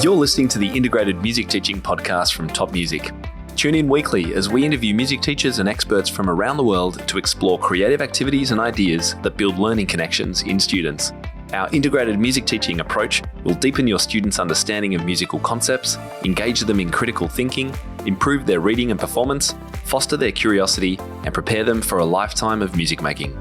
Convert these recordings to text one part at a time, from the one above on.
You're listening to the Integrated Music Teaching Podcast from TopMusic. Tune in weekly as we interview music teachers and experts from around the world to explore creative activities and ideas that build learning connections in students. Our integrated music teaching approach will deepen your students' understanding of musical concepts, engage them in critical thinking, improve their reading and performance, foster their curiosity, and prepare them for a lifetime of music making.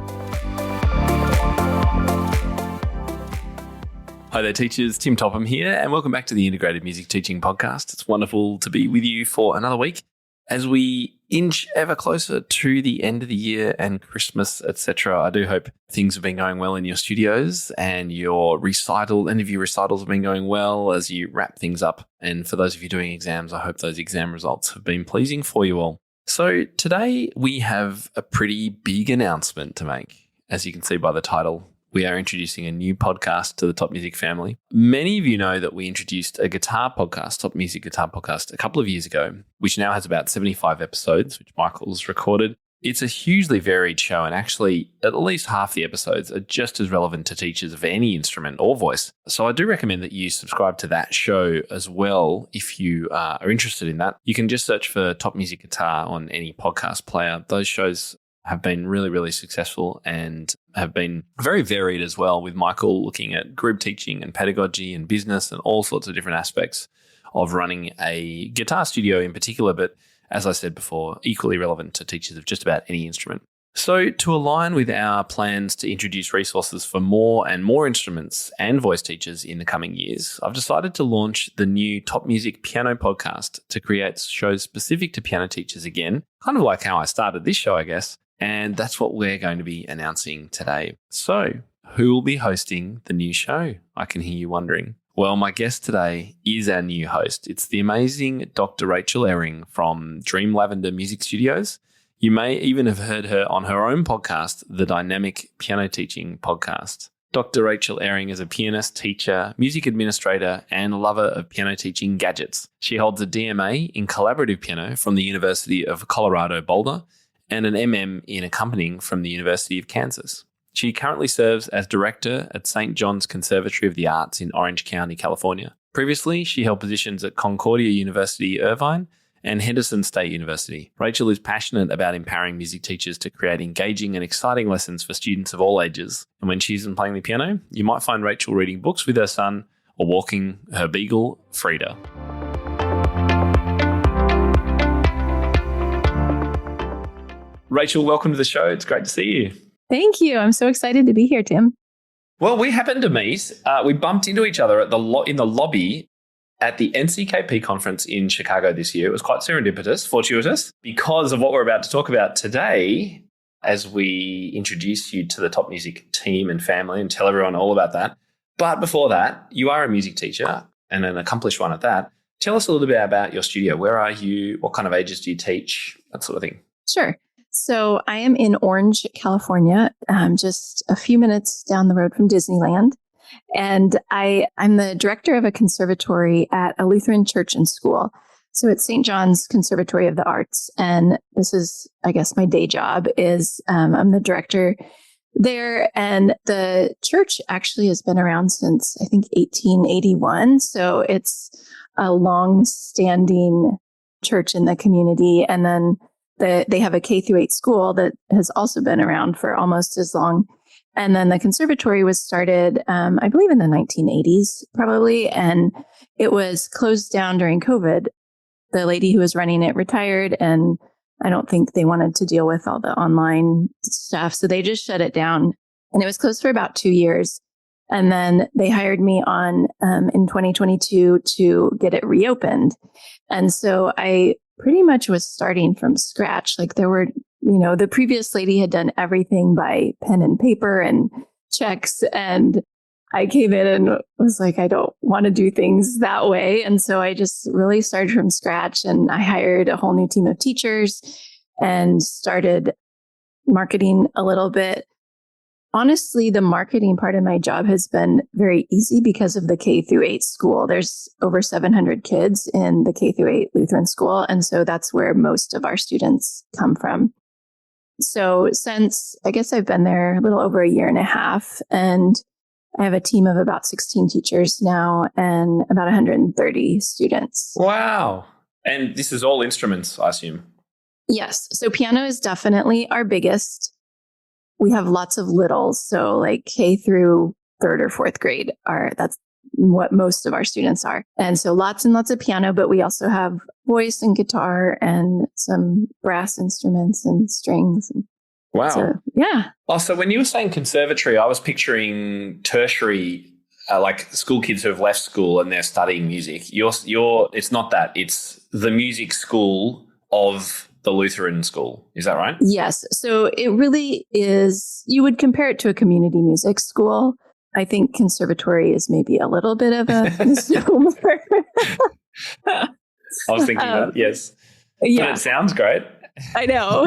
Hi there teachers, Tim Topham here, and welcome back to the Integrated Music Teaching Podcast. It's wonderful to be with you for another week as we inch ever closer to the end of the year and Christmas, etc. I do hope things have been going well in your studios and your end of year recitals have been going well as you wrap things up. And for those of you doing exams, I hope those exam results have been pleasing for you all. So today we have a pretty big announcement to make. As you can see by the title, we are introducing a new podcast to the Top Music family. Many of you know that we introduced a guitar podcast, Top Music Guitar Podcast, a couple of years ago, which now has about 75 episodes, which Michael's recorded. It's a hugely varied show, and actually at least half the episodes are just as relevant to teachers of any instrument or voice. So I do recommend that you subscribe to that show as well if you are interested in that. You can just search for Top Music Guitar on any podcast player. Those shows have been really, really successful and have been very varied as well, with Michael looking at group teaching and pedagogy and business and all sorts of different aspects of running a guitar studio in particular, but as I said before, equally relevant to teachers of just about any instrument. So to align with our plans to introduce resources for more and more instruments and voice teachers in the coming years, I've decided to launch the new Top Music Piano Podcast to create shows specific to piano teachers again, kind of like how I started this show, I guess. And that's what we're going to be announcing today. So, who will be hosting the new show? I can hear you wondering. Well, my guest today is our new host. It's the amazing Dr. Rachel Ehring from Dream Lavender Music Studios. You may even have heard her on her own podcast, the Dynamic Piano Teaching Podcast. Dr. Rachel Ehring is a pianist, teacher, music administrator, and lover of piano teaching gadgets. She holds a DMA in collaborative piano from the University of Colorado Boulder and an MM in accompanying from the University of Kansas. She currently serves as director at St. John's Conservatory of the Arts in Orange County, California. Previously, she held positions at Concordia University, Irvine, and Henderson State University. Rachel is passionate about empowering music teachers to create engaging and exciting lessons for students of all ages. And when she isn't playing the piano, you might find Rachel reading books with her son or walking her beagle, Frida. Rachel, welcome to the show. It's great to see you. Thank you. I'm so excited to be here, Tim. Well, we happened to meet. We bumped into each other at in the lobby at the NCKP conference in Chicago this year. It was quite fortuitous, because of what we're about to talk about today as we introduce you to the Top Music team and family and tell everyone all about that. But before that, you are a music teacher and an accomplished one at that. Tell us a little bit about your studio. Where are you? What kind of ages do you teach? That sort of thing. Sure. So I am in Orange, California, just a few minutes down the road from Disneyland. And I'm the director of a conservatory at a Lutheran church and school. So it's St. John's Conservatory of the Arts. And this is, I guess, my day job is I'm the director there. And the church actually has been around since, I think, 1881. So it's a long-standing church in the community. And then they have a K-8 school that has also been around for almost as long. And then the conservatory was started, I believe, in the 1980s, probably. And it was closed down during COVID. The lady who was running it retired, and I don't think they wanted to deal with all the online stuff. So they just shut it down. And it was closed for about 2 years. And then they hired me on in 2022 to get it reopened. And so I pretty much was starting from scratch. Like there were, the previous lady had done everything by pen and paper and checks. And I came in and was like, I don't want to do things that way. And so I just really started from scratch, and I hired a whole new team of teachers and started marketing a little bit. Honestly, the marketing part of my job has been very easy because of the K-8 school. There's over 700 kids in the K-8 Lutheran school. And so that's where most of our students come from. So since, I guess I've been there a little over a year and a half, and I have a team of about 16 teachers now and about 130 students. Wow. And this is all instruments, I assume. Yes. So piano is definitely our biggest. We have lots of littles. So like K through third or fourth grade that's what most of our students are. And so lots and lots of piano, but we also have voice and guitar and some brass instruments and strings. Wow. So, yeah. Oh, so when you were saying conservatory, I was picturing tertiary, like school kids who have left school and they're studying music. It's not that. It's the music school of the Lutheran school. Is that right? Yes. So it really is, you would compare it to a community music school. I think conservatory is maybe a little bit of a misnomer. I was thinking that, yes. Yeah. But it sounds great. I know.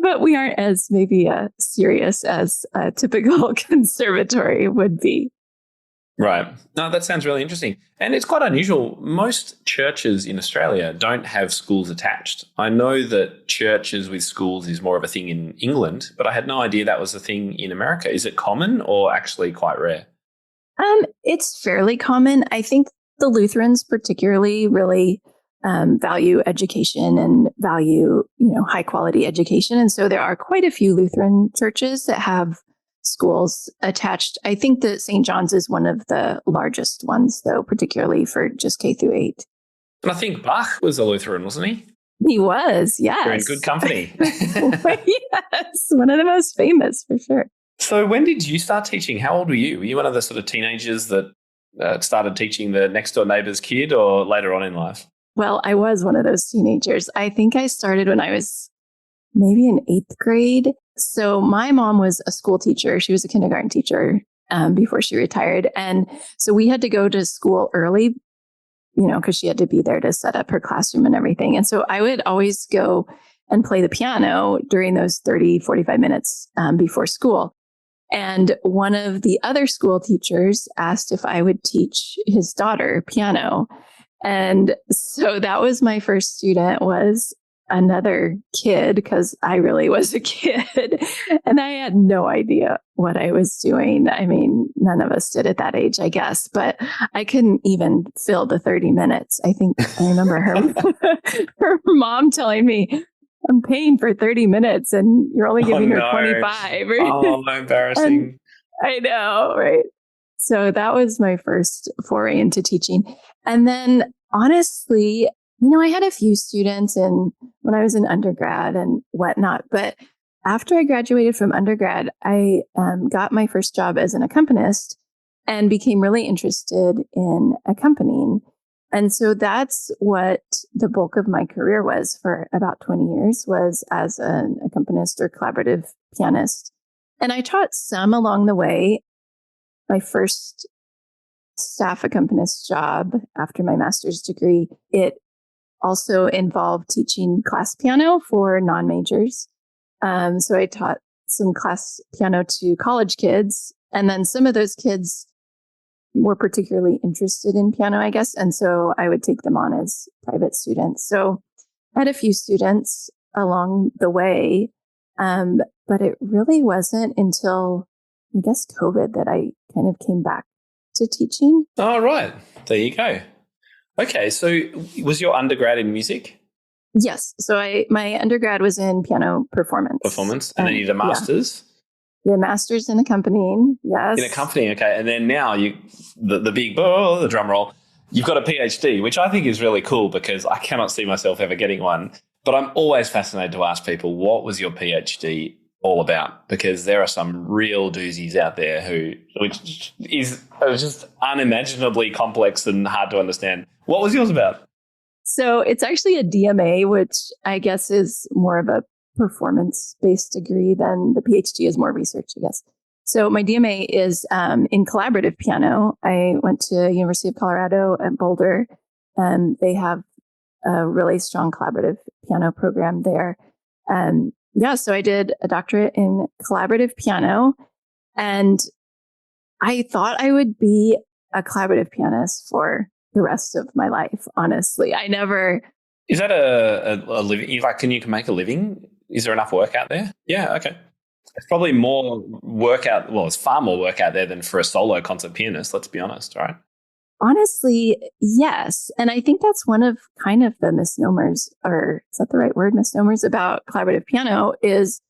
But we aren't as maybe serious as a typical conservatory would be. Right. No, that sounds really interesting. And it's quite unusual. Most churches in Australia don't have schools attached. I know that churches with schools is more of a thing in England, but I had no idea that was a thing in America. Is it common or actually quite rare? It's fairly common. I think the Lutherans particularly really value education and value, high quality education. And so there are quite a few Lutheran churches that have schools attached. I think that St. John's is one of the largest ones, though, particularly for just K through 8. And I think Bach was a Lutheran, wasn't he? He was, yes. You're in good company. Yes, one of the most famous, for sure. So when did you start teaching? How old were you? Were you one of the sort of teenagers that started teaching the next door neighbor's kid or later on in life? Well, I was one of those teenagers. I think I started when I was maybe in 8th grade. So my mom was a school teacher. She was a kindergarten teacher before she retired. And so we had to go to school early, because she had to be there to set up her classroom and everything. And so I would always go and play the piano during those 30, 45 minutes before school. And one of the other school teachers asked if I would teach his daughter piano. And so that was my first student, was another kid, because I really was a kid and I had no idea what I was doing. I mean, none of us did at that age, I guess, but I couldn't even fill the 30 minutes. I think I remember her mom telling me, I'm paying for 30 minutes and you're only giving her 25. Oh, embarrassing. I know, right? So that was my first foray into teaching. And then honestly, I had a few students when I was in undergrad and whatnot, but after I graduated from undergrad, I got my first job as an accompanist and became really interested in accompanying. And so that's what the bulk of my career was for about 20 years, was as an accompanist or collaborative pianist. And I taught some along the way. My first staff accompanist job after my master's degree, it also involved teaching class piano for non-majors. So I taught some class piano to college kids. And then some of those kids were particularly interested in piano, I guess. And so I would take them on as private students. So I had a few students along the way. But it really wasn't until, I guess, COVID that I kind of came back to teaching. Oh, right. There you go. Okay. So was your undergrad in music? Yes. So my undergrad was in piano performance. And then you did a master's? Yeah. The master's in accompanying, yes. In accompanying, okay. And then now the drum roll, you've got a PhD, which I think is really cool because I cannot see myself ever getting one. But I'm always fascinated to ask people, what was your PhD all about? Because there are some real doozies out there which is just unimaginably complex and hard to understand. What was yours about? So it's actually a DMA, which I guess is more of a performance-based degree than the PhD is more research, I guess. So my DMA is in collaborative piano. I went to University of Colorado at Boulder, and they have a really strong collaborative piano program there. So I did a doctorate in collaborative piano, and I thought I would be a collaborative pianist for the rest of my life. Honestly, I never. Is that a living? Like, can you make a living? Is there enough work out there? Yeah. Okay. It's probably more work out. Well, it's far more work out there than for a solo concert pianist. Let's be honest, right? Honestly, yes. And I think that's one of kind of the misnomers, or is that the right word? Misnomers about collaborative piano is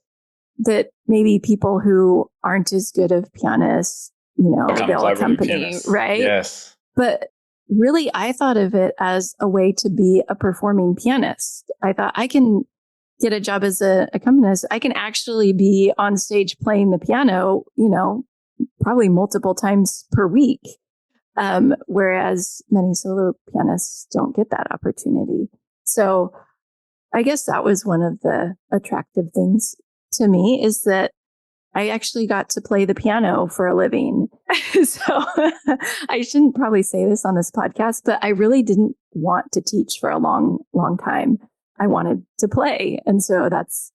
that maybe people who aren't as good of pianists, they'll accompany, right? Yes. But really, I thought of it as a way to be a performing pianist. I thought I can get a job as an accompanist. I can actually be on stage playing the piano, probably multiple times per week. Whereas many solo pianists don't get that opportunity. So I guess that was one of the attractive things to me, is that I actually got to play the piano for a living. So I shouldn't probably say this on this podcast, but I really didn't want to teach for a long, long time. I wanted to play. And so that's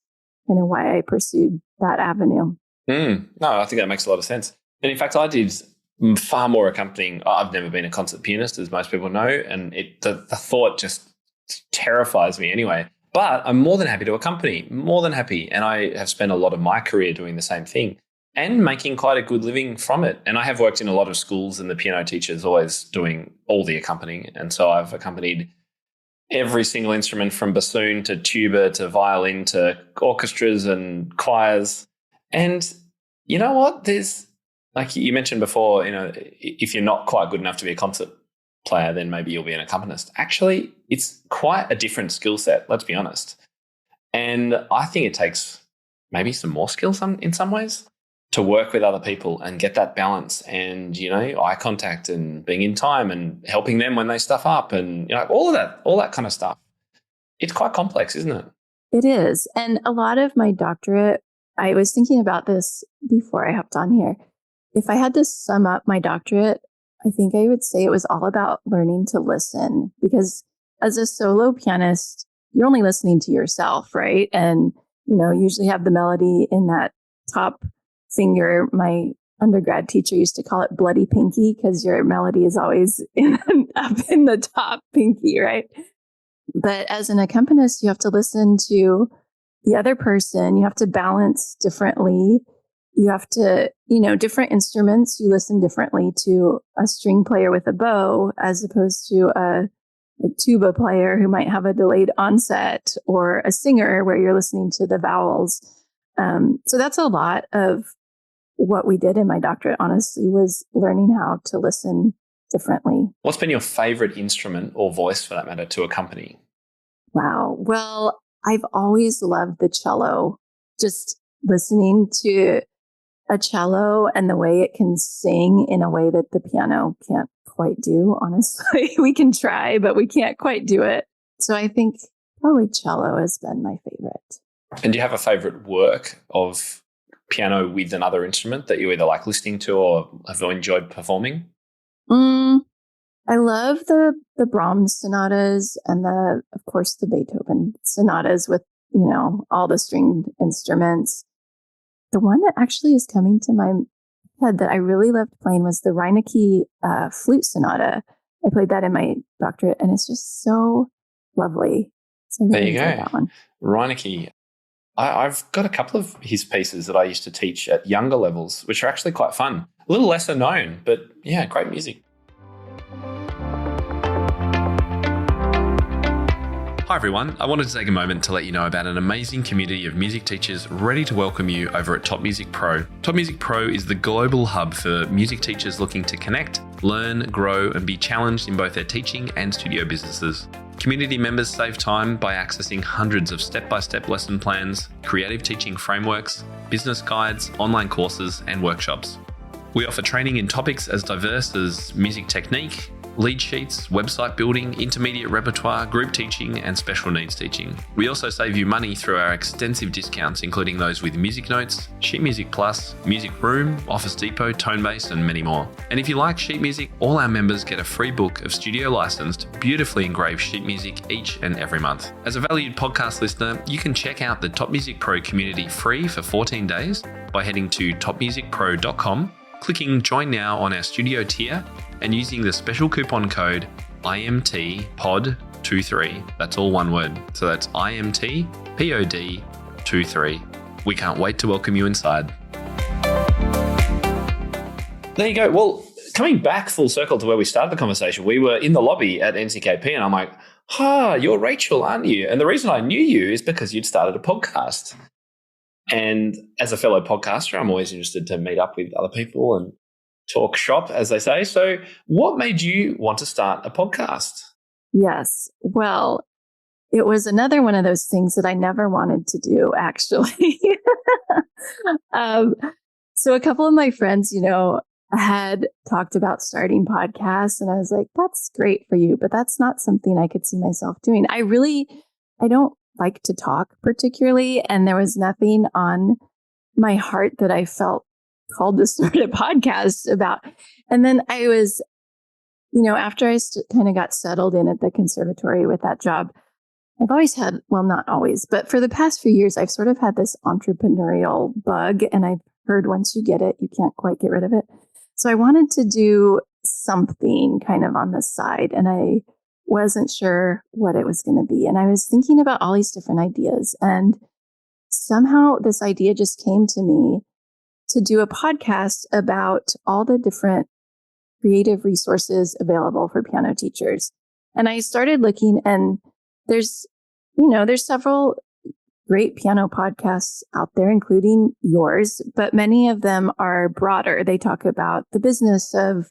kind of why I pursued that avenue. No, I think that makes a lot of sense. And in fact, I did far more accompanying. I've never been a concert pianist, as most people know, and the thought just terrifies me anyway. But I'm more than happy to accompany, more than happy. And I have spent a lot of my career doing the same thing and making quite a good living from it. And I have worked in a lot of schools, and the piano teacher is always doing all the accompanying. And so I've accompanied every single instrument from bassoon to tuba to violin to orchestras and choirs. And you know what? There's, like you mentioned before, if you're not quite good enough to be a concert player, then maybe you'll be an accompanist. Actually, it's quite a different skill set, let's be honest. And I think it takes maybe some more skills in some ways to work with other people and get that balance and, eye contact and being in time and helping them when they stuff up and, all that kind of stuff. It's quite complex, isn't it? It is. And a lot of my doctorate, I was thinking about this before I hopped on here. If I had to sum up my doctorate, I think I would say it was all about learning to listen, because as a solo pianist, you're only listening to yourself, right? And, usually have the melody in that top finger. My undergrad teacher used to call it bloody pinky, because your melody is always up in the top pinky, right? But as an accompanist, you have to listen to the other person. You have to balance differently. You have to, different instruments, you listen differently to a string player with a bow as opposed to a tuba player who might have a delayed onset, or a singer where you're listening to the vowels. So that's a lot of what we did in my doctorate, honestly, was learning how to listen differently. What's been your favorite instrument, or voice for that matter, to accompany? Wow. Well, I've always loved the cello. Just listening to a cello and the way it can sing in a way that the piano can't quite do, honestly. We can try, but we can't quite do it. So I think probably cello has been my favorite. And do you have a favorite work of piano with another instrument that you either like listening to or have enjoyed performing? I love the Brahms sonatas and of course the Beethoven sonatas with, all the stringed instruments. The one that actually is coming to my head that I really loved playing was the Reinecke flute sonata. I played that in my doctorate, and it's just so lovely. So I really enjoyed that one. Reinecke. I've got a couple of his pieces that I used to teach at younger levels, which are actually quite fun. A little lesser known, but yeah, great music. Hi everyone, I wanted to take a moment to let you know about an amazing community of music teachers ready to welcome you over at TopMusic Pro. TopMusic Pro is the global hub for music teachers looking to connect, learn, grow, and be challenged in both their teaching and studio businesses. Community members save time by accessing hundreds of step-by-step lesson plans, creative teaching frameworks, business guides, online courses, and workshops. We offer training in topics as diverse as music technique, lead sheets, website building, intermediate repertoire, group teaching, and special needs teaching. We also save you money through our extensive discounts, including those with Music Notes, Sheet Music Plus, Music Room, Office Depot, Tonebase, and many more. And if you like sheet music, all our members get a free book of studio licensed, beautifully engraved sheet music each and every month. As a valued podcast listener, you can check out the TopMusic Pro community free for 14 days by heading to topmusicpro.com, clicking Join Now on our studio tier, and using the special coupon code IMTPOD23. That's all one word. So that's IMTPOD23. we can't wait to welcome you inside. There you go. Well, coming back full circle to where we started the conversation, we were in the lobby at NCKP and I'm like, you're Rachel, aren't you? And the reason I knew you is because you'd started a podcast. And as a fellow podcaster, I'm always interested to meet up with other people and talk shop, as they say. So what made you want to start a podcast? Yes. Well, it was another one of those things that I never wanted to do, actually. So a couple of my friends, had talked about starting podcasts, and I was like, that's great for you, but that's not something I could see myself doing. I don't like to talk particularly, and there was nothing on my heart that I felt called to start a podcast about. And then I was, after I kind of got settled in at the conservatory with that job, I've always had, well, not always, but for the past few years, I've sort of had this entrepreneurial bug, and I've heard once you get it, you can't quite get rid of it. So I wanted to do something kind of on the side, and I wasn't sure what it was going to be. And I was thinking about all these different ideas, and somehow this idea just came to me to do a podcast about all the different creative resources available for piano teachers. And I started looking, and there's several great piano podcasts out there, including yours, but many of them are broader. They talk about the business of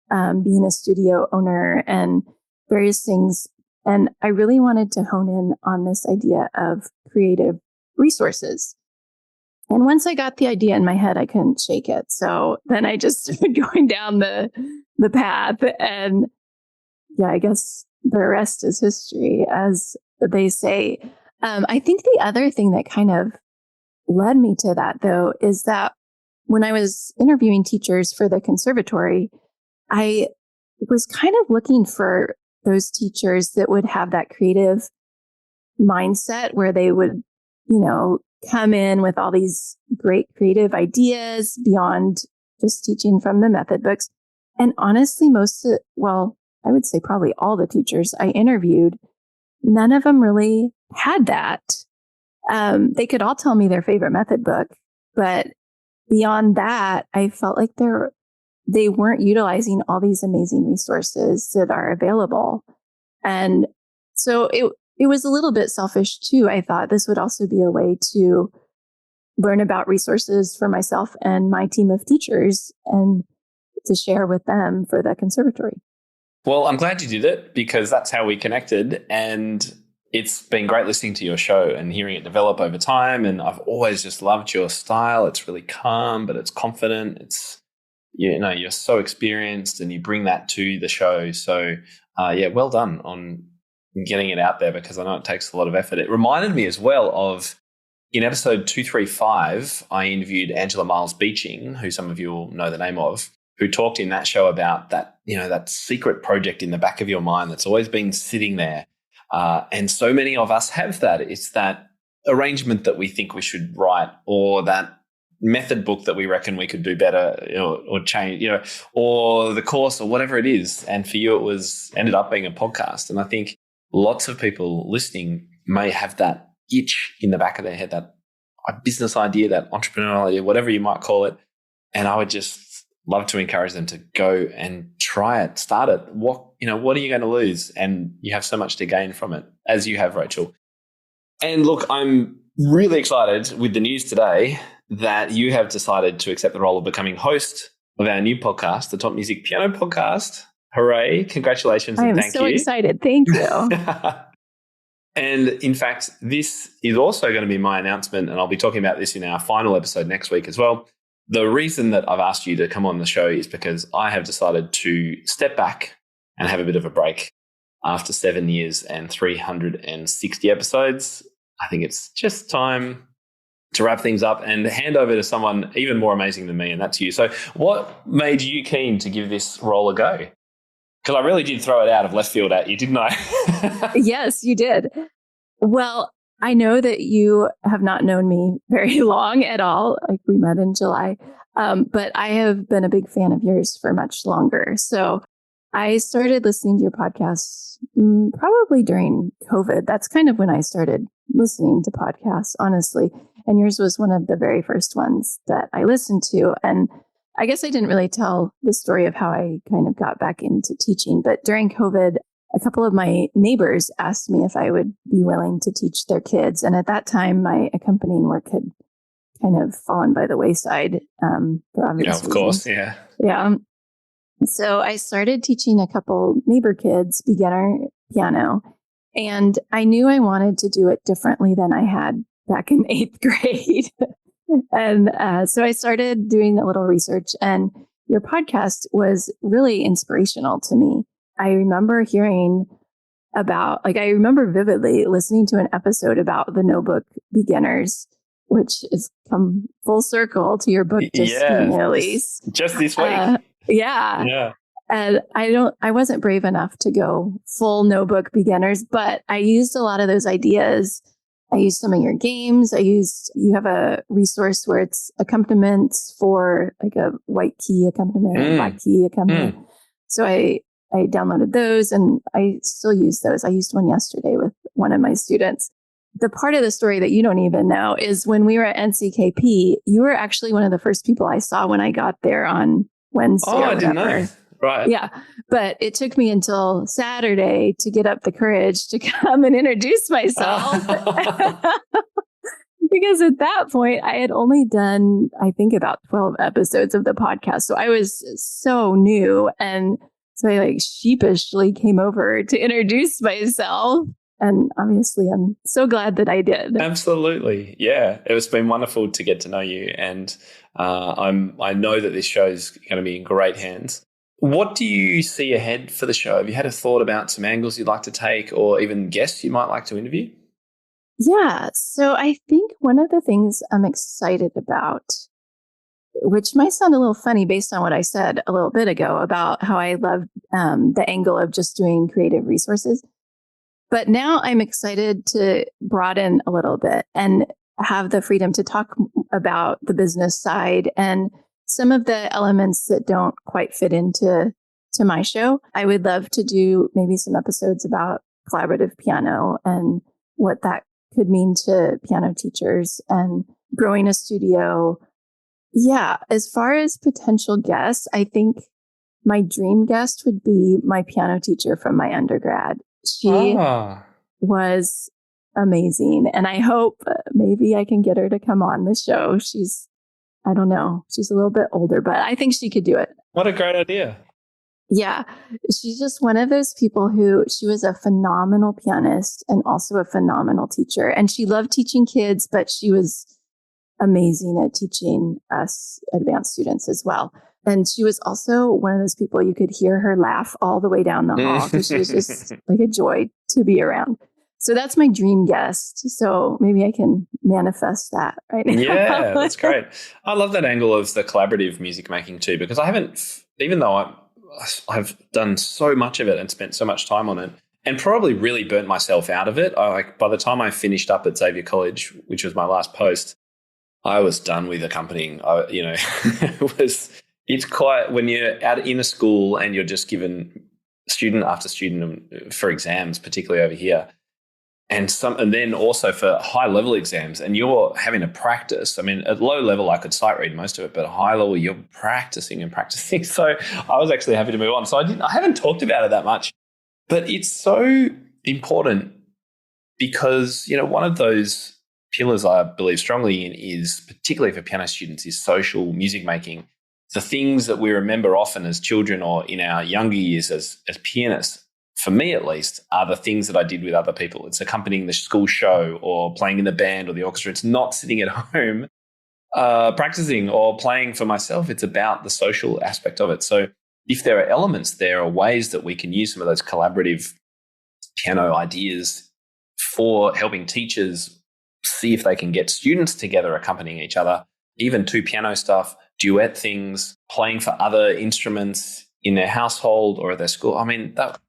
being a studio owner and various things. And I really wanted to hone in on this idea of creative resources. And once I got the idea in my head, I couldn't shake it. So then I just started going down the path. And yeah, I guess the rest is history, as they say. I think the other thing that kind of led me to that, though, is that when I was interviewing teachers for the conservatory, I was kind of looking for those teachers that would have that creative mindset where they would, come in with all these great creative ideas beyond just teaching from the method books. And honestly, I would say probably all the teachers I interviewed, none of them really had that. They could all tell me their favorite method book, but beyond that, I felt like they weren't utilizing all these amazing resources that are available. And so it was a little bit selfish too. I thought this would also be a way to learn about resources for myself and my team of teachers and to share with them for the conservatory. Well, I'm glad you did it, because that's how we connected. And it's been great listening to your show and hearing it develop over time. And I've always just loved your style. It's really calm, but it's confident. It's, you're so experienced and you bring that to the show. So well done on getting it out there, because I know it takes a lot of effort. It reminded me as well of, in episode 235, I interviewed Angela Miles Beeching, who some of you will know the name of, who talked in that show about that, that secret project in the back of your mind that's always been sitting there. And so many of us have that. It's that arrangement that we think we should write, or that method book that we reckon we could do better, or change, or the course, or whatever it is. And for you, it ended up being a podcast. And I think lots of people listening may have that itch in the back of their head, that business idea, that entrepreneurial idea, whatever you might call it. And I would just love to encourage them to go and try it, start it. What are you going to lose? And you have so much to gain from it, as you have, Rachel. And look, I'm really excited with the news today that you have decided to accept the role of becoming host of our new podcast, the TopMusic Piano Podcast. Hooray. Congratulations and thank you. I am so excited. Thank you. And in fact, this is also going to be my announcement, and I'll be talking about this in our final episode next week as well. The reason that I've asked you to come on the show is because I have decided to step back and have a bit of a break after 7 years and 360 episodes. I think it's just time to wrap things up and hand over to someone even more amazing than me, and that's you. So what made you keen to give this role a go? Because I really did throw it out of left field at you, didn't I? Yes, you did. Well, I know that you have not known me very long at all. Like, we met in July, but I have been a big fan of yours for much longer. So I started listening to your podcasts probably during COVID. That's kind of when I started listening to podcasts, honestly. And yours was one of the very first ones that I listened to. And I guess I didn't really tell the story of how I kind of got back into teaching. But during COVID, a couple of my neighbors asked me if I would be willing to teach their kids. And at that time, my accompanying work had kind of fallen by the wayside for obvious reasons. Of course, yeah. Yeah. So I started teaching a couple neighbor kids beginner piano. And I knew I wanted to do it differently than I had back in 8th grade. And so I started doing a little research, and your podcast was really inspirational to me. I remember hearing about, I remember vividly listening to an episode about the notebook beginners, which has come full circle to your book just release. Just this week. Yeah. Yeah. And I wasn't brave enough to go full notebook beginners, but I used a lot of those ideas. I used some of your games. You have a resource where it's accompaniments for like a white key accompaniment, a black key accompaniment. So I downloaded those and I still use those. I used one yesterday with one of my students. The part of the story that you don't even know is when we were at NCKP, you were actually one of the first people I saw when I got there on Wednesday. Oh, I didn't know. Right. Yeah. But it took me until Saturday to get up the courage to come and introduce myself. Because at that point, I had only done, I think, about 12 episodes of the podcast. So I was so new. And so I sheepishly came over to introduce myself. And obviously, I'm so glad that I did. Absolutely. Yeah. It's been wonderful to get to know you. And I know that this show is going to be in great hands. What do you see ahead for the show? Have you had a thought about some angles you'd like to take or even guests you might like to interview? Yeah. So I think one of the things I'm excited about, which might sound a little funny based on what I said a little bit ago about how I love the angle of just doing creative resources. But now I'm excited to broaden a little bit and have the freedom to talk about the business side and some of the elements that don't quite fit into my show. I would love to do maybe some episodes about collaborative piano and what that could mean to piano teachers and growing a studio. Yeah, as far as potential guests, I think my dream guest would be my piano teacher from my undergrad. She was amazing. And I hope maybe I can get her to come on the show. I don't know. She's a little bit older, but I think she could do it. What a great idea. Yeah. She's just one of those people she was a phenomenal pianist and also a phenomenal teacher. And she loved teaching kids, but she was amazing at teaching us advanced students as well. And she was also one of those people you could hear her laugh all the way down the hall because she was just like a joy to be around. So that's my dream guest. So maybe I can manifest that right now. Yeah, that's great. I love that angle of the collaborative music making too, because I haven't, even though I've done so much of it and spent so much time on it and probably really burnt myself out of it. By the time I finished up at Xavier College, which was my last post, I was done with accompanying. It's quite, when you're out in a school and you're just given student after student for exams, particularly over here, and then also for high level exams, and you're having to practice. I mean, at low level, I could sight read most of it, but at high level, you're practicing and practicing. So I was actually happy to move on. So I haven't talked about it that much, but it's so important because, one of those pillars I believe strongly in is, particularly for piano students, is social music making. The things that we remember often as children or in our younger years as pianists, for me at least, are the things that I did with other people. It's accompanying the school show or playing in the band or the orchestra. It's not sitting at home practicing or playing for myself. It's about the social aspect of it. So if there are elements, there are ways that we can use some of those collaborative piano ideas for helping teachers see if they can get students together accompanying each other, even to piano stuff, duet things, playing for other instruments in their household or at their school. I mean, that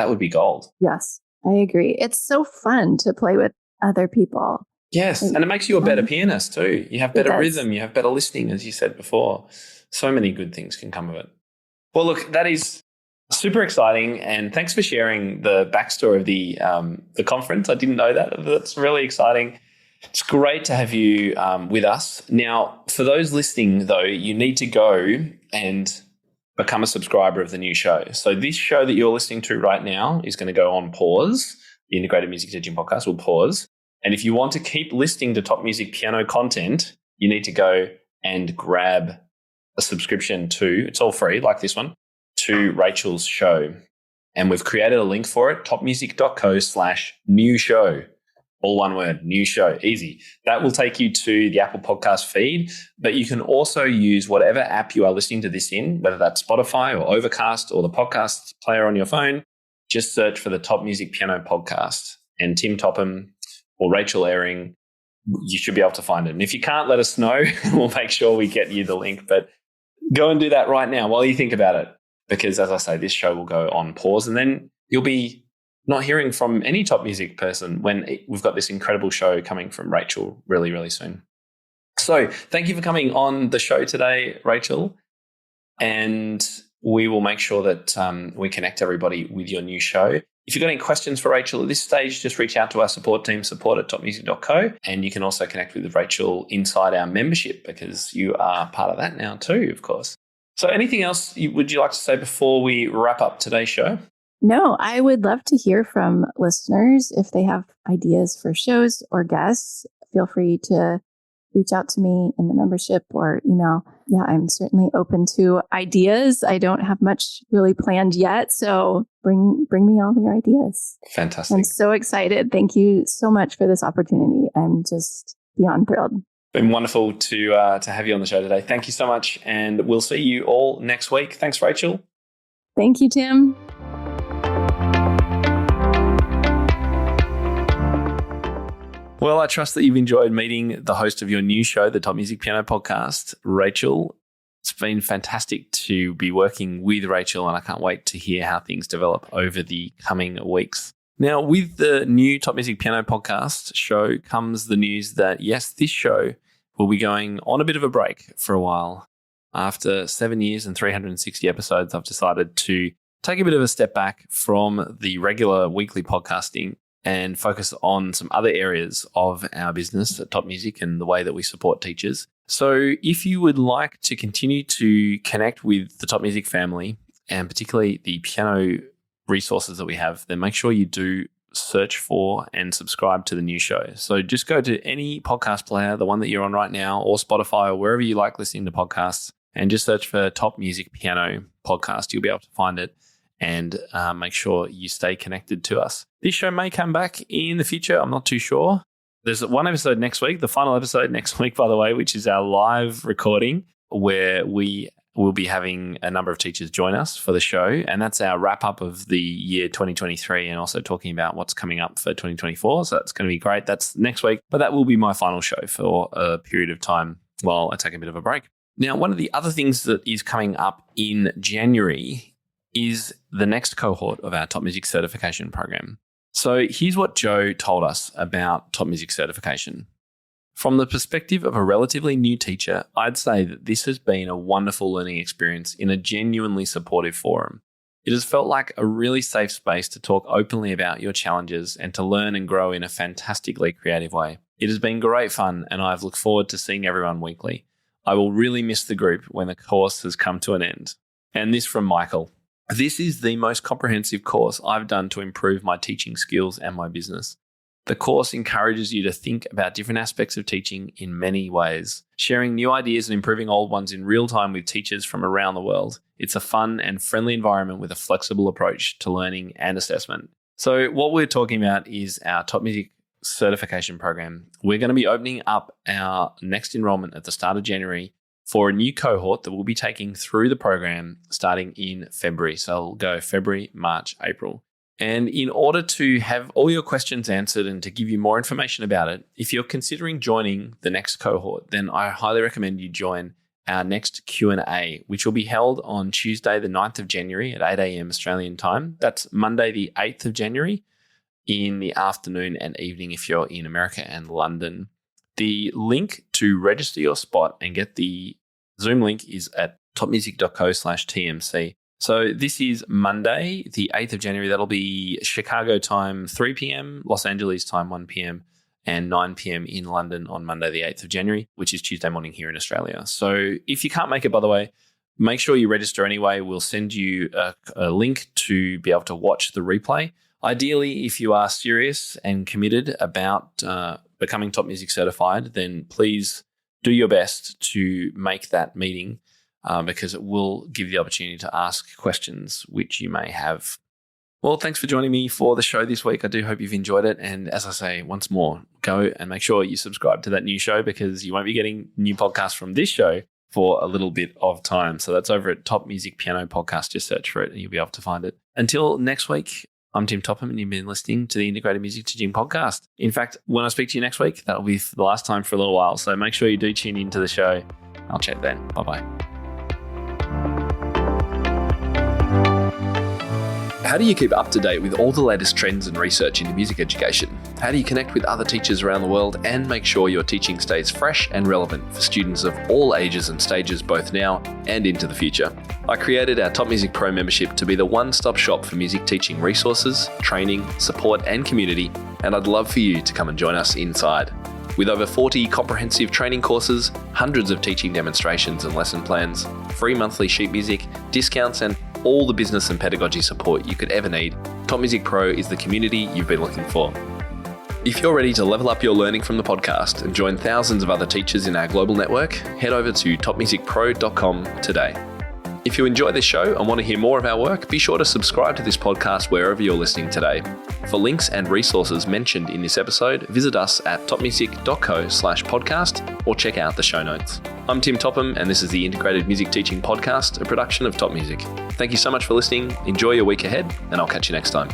would be gold. Yes, I agree. It's so fun to play with other people. Yes, and it makes you a better pianist too. You have better rhythm, you have better listening, as you said before. So many good things can come of it. Well, look, that is super exciting, and thanks for sharing the backstory of the conference. I didn't know that. That's really exciting. It's great to have you with us. Now, for those listening, though, you need to go and become a subscriber of the new show. So this show that you're listening to right now is going to go on pause. The Integrated Music Teaching Podcast will pause. And if you want to keep listening to Top Music Piano content, you need to go and grab a subscription to, it's all free, like this one, to Rachel's show. And we've created a link for it, topmusic.co/new show. All one word, new show, easy. That will take you to the Apple Podcast feed, but you can also use whatever app you are listening to this in, whether that's Spotify or Overcast or the podcast player on your phone. Just search for the Top Music Piano Podcast, and Tim Topham or Rachel Ehring, you should be able to find it. And if you can't, let us know. We'll make sure we get you the link, but go and do that right now while you think about it, because as I say, this show will go on pause and then you'll be not hearing from any top music person when we've got this incredible show coming from Rachel really, really soon. So thank you for coming on the show today, Rachel. And we will make sure that we connect everybody with your new show. If you've got any questions for Rachel at this stage, just reach out to our support team, support@topmusic.co. And you can also connect with Rachel inside our membership, because you are part of that now too, of course. So anything else would you like to say before we wrap up today's show? No, I would love to hear from listeners. If they have ideas for shows or guests, feel free to reach out to me in the membership or email. Yeah, I'm certainly open to ideas. I don't have much really planned yet, so bring me all your ideas. Fantastic. I'm so excited. Thank you so much for this opportunity. I'm just beyond thrilled. Been wonderful to have you on the show today. Thank you so much, and we'll see you all next week. Thanks, Rachel. Thank you, Tim. Well, I trust that you've enjoyed meeting the host of your new show, the Top Music Piano Podcast, Rachel. It's been fantastic to be working with Rachel, and I can't wait to hear how things develop over the coming weeks. Now, with the new Top Music Piano Podcast show comes the news that, yes, this show will be going on a bit of a break for a while. After 7 years and 360 episodes, I've decided to take a bit of a step back from the regular weekly podcasting and focus on some other areas of our business at Top Music and the way that we support teachers. So if you would like to continue to connect with the Top Music family, and particularly the piano resources that we have, then make sure you do search for and subscribe to the new show. So just go to any podcast player, the one that you're on right now, or Spotify, or wherever you like listening to podcasts, and just search for Top Music Piano Podcast. You'll be able to find it. And make sure you stay connected to us. This show may come back in the future. I'm not too sure. There's one episode next week, the final episode next week, by the way, which is our live recording where we will be having a number of teachers join us for the show. And that's our wrap up of the year 2023 and also talking about what's coming up for 2024. So that's going to be great. That's next week. But that will be my final show for a period of time while I take a bit of a break. Now, one of the other things that is coming up in January is the next cohort of our Top Music Certification program. So here's what Joe told us about Top Music Certification. From the perspective of a relatively new teacher, I'd say that this has been a wonderful learning experience in a genuinely supportive forum. It has felt like a really safe space to talk openly about your challenges and to learn and grow in a fantastically creative way. It has been great fun, and I've looked forward to seeing everyone weekly. I will really miss the group when the course has come to an end. And this from Michael. This is the most comprehensive course I've done to improve my teaching skills and my business. The course encourages you to think about different aspects of teaching in many ways, sharing new ideas and improving old ones in real time with teachers from around the world. It's a fun and friendly environment with a flexible approach to learning and assessment. So what we're talking about is our Top Music Certification program. We're going to be opening up our next enrollment at the start of January for a new cohort that we'll be taking through the program starting in February. So it'll go February, March, April. And in order to have all your questions answered and to give you more information about it, if you're considering joining the next cohort, then I highly recommend you join our next Q&A, which will be held on Tuesday, the 9th of January at 8 a.m. Australian time. That's Monday, the 8th of January in the afternoon and evening if you're in America and London. The link to register your spot and get the Zoom link is at topmusic.co/TMC. So this is Monday, the 8th of January. That'll be Chicago time, 3 p.m., Los Angeles time, 1 p.m., and 9 p.m. in London on Monday, the 8th of January, which is Tuesday morning here in Australia. So if you can't make it, by the way, make sure you register anyway. We'll send you a link to be able to watch the replay. Ideally, if you are serious and committed about becoming Top Music certified, then please do your best to make that meeting because it will give you the opportunity to ask questions which you may have. Well, thanks for joining me for the show this week. I do hope you've enjoyed it. And as I say, once more, go and make sure you subscribe to that new show because you won't be getting new podcasts from this show for a little bit of time. So that's over at TopMusic Piano Podcast. Just search for it and you'll be able to find it. Until next week, I'm Tim Topham and you've been listening to the Integrated Music Teaching Podcast. In fact, when I speak to you next week, that'll be the last time for a little while. So make sure you do tune into the show. I'll chat then. Bye-bye. How do you keep up to date with all the latest trends and research into music education? How do you connect with other teachers around the world and make sure your teaching stays fresh and relevant for students of all ages and stages both now and into the future? I created our Top Music Pro membership to be the one-stop shop for music teaching resources, training, support and community, and I'd love for you to come and join us inside. With over 40 comprehensive training courses, hundreds of teaching demonstrations and lesson plans, free monthly sheet music, discounts and all the business and pedagogy support you could ever need, Top Music Pro is the community you've been looking for. If you're ready to level up your learning from the podcast and join thousands of other teachers in our global network, head over to topmusicpro.com today. If you enjoy this show and want to hear more of our work, be sure to subscribe to this podcast wherever you're listening today. For links and resources mentioned in this episode, visit us at topmusic.co/podcast or check out the show notes. I'm Tim Topham and this is the Integrated Music Teaching Podcast, a production of Top Music. Thank you so much for listening, enjoy your week ahead, and I'll catch you next time.